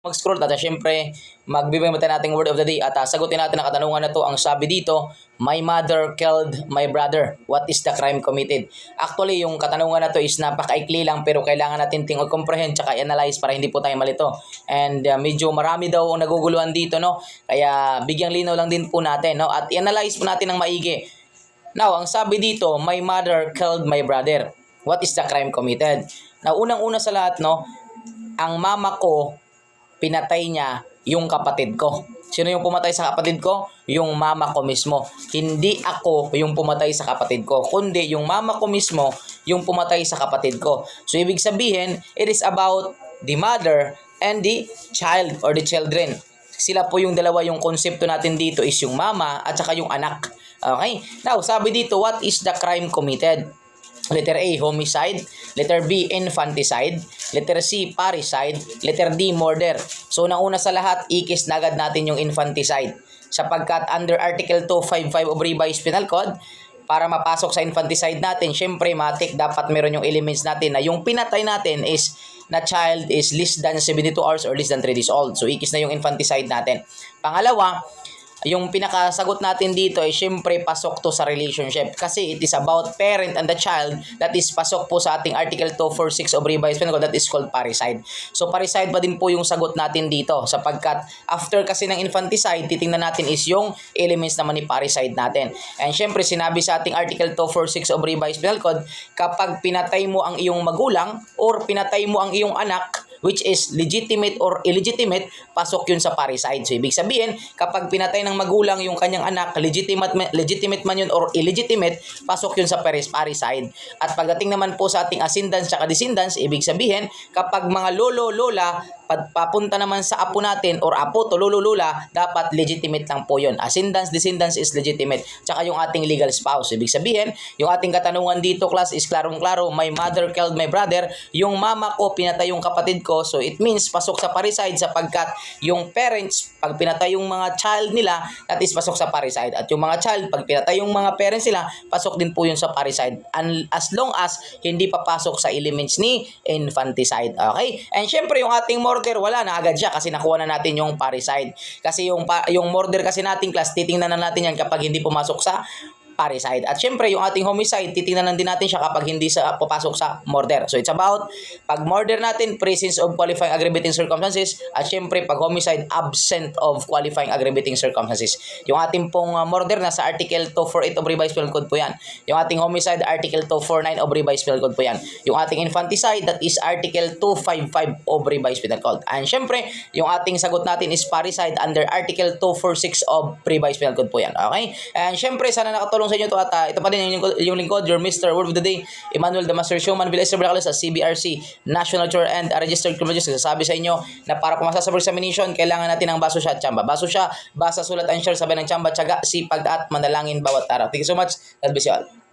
Mag-scroll at syempre magbibigay natin nating word of the day at sagutin natin ang katanungan na to. Ang sabi dito, my mother killed my brother. What is the crime committed? Actually, yung katanungan na to is napakaikli lang pero kailangan natin comprehend tsaka analyze para hindi po tayo malito. And medyo marami daw ang naguguluhan dito, no? Kaya bigyang linaw lang din po natin, no? At i-analyze po natin ng maigi. Now, ang sabi dito, my mother killed my brother. What is the crime committed? Now, unang-una sa lahat, no? Ang mama ko pinatay niya yung kapatid ko. Sino yung pumatay sa kapatid ko? Yung mama ko mismo. Hindi ako yung pumatay sa kapatid ko, kundi yung mama ko mismo yung pumatay sa kapatid ko. So, ibig sabihin, it is about the mother and the child or the children. Sila po yung dalawa, yung konsepto natin dito is yung mama at saka yung anak. Okay? Now, sabi dito, what is the crime committed? Letter A, homicide. Letter B, infanticide. Letter C, parricide. Letter D, murder. So, nauna sa lahat, ikis na agad natin yung infanticide. Sapagkat under Article 255 of Revised Penal Code, para mapasok sa infanticide natin, syempre, matik, dapat meron yung elements natin na yung pinatay natin is na child is less than 72 hours or less than 3 days old. So, ikis na yung infanticide natin. Pangalawa, yung pinakasagot natin dito ay syempre pasok to sa relationship kasi it is about parent and the child. That is pasok po sa ating Article 246 of Revised Penal Code, that is called parricide. So parricide pa din po yung sagot natin dito sapagkat after kasi ng infanticide, titingnan natin is yung elements naman ni parricide natin. And syempre sinabi sa ating Article 246 of Revised Penal Code, kapag pinatay mo ang iyong magulang or pinatay mo ang iyong anak, which is legitimate or illegitimate, pasok yun sa parricide. So, ibig sabihin, kapag pinatay ng magulang yung kanyang anak, legitimate man yun or illegitimate, pasok yun sa parricide. At pagdating naman po sa ating ascendants at descendants, ibig sabihin, kapag mga lolo, lola, papunta naman sa apo natin or apo to lolo, lola, dapat legitimate lang po yun. Ascendants, descendants is legitimate. Tsaka yung ating legal spouse. Ibig sabihin, yung ating katanungan dito, class, is klarong-klaro, my mother killed my brother, yung mama ko pinatay yung kapatid ko, so it means pasok sa parricide sapagkat yung parents, pag pinatay yung mga child nila, that is pasok sa parricide. At yung mga child, pag pinatay yung mga parents nila, pasok din po yun sa parricide. And as long as hindi papasok sa elements ni infanticide. Okay? And syempre yung ating murder, wala na agad siya kasi nakuha na natin yung parricide. Kasi yung murder kasi nating class, titingnan na natin yan kapag hindi pumasok sa parricide. At syempre, yung ating homicide, titingnan din natin siya kapag hindi sa papasok sa murder. So, it's about, pag murder natin, presence of qualifying aggravating circumstances. At syempre, pag homicide, absent of qualifying aggravating circumstances. Yung ating pong murder, nasa Article 248 of Revised Penal Code po yan. Yung ating homicide, Article 249 of Revised Penal Code po yan. Yung ating infanticide, that is Article 255 of Revised Penal Code. And syempre, yung ating sagot natin is parricide under Article 246 of Revised Penal Code po yan. Okay? And syempre, sana nakatulong sa inyo to at ito pa din yung lingkod, your Mr. Word of the Day, Emmanuel the Master Showman, Villar Bracales sa CBRC, National Tour and Registered Criminologist. Sabi sa inyo na para pumasa sa examination, kailangan natin ng baso siya at tsamba. Baso siya, basa, sulat, and share, sabay ng tsamba, tiyaga, sipag at manalangin bawat araw. Thank you so much. God bless you all.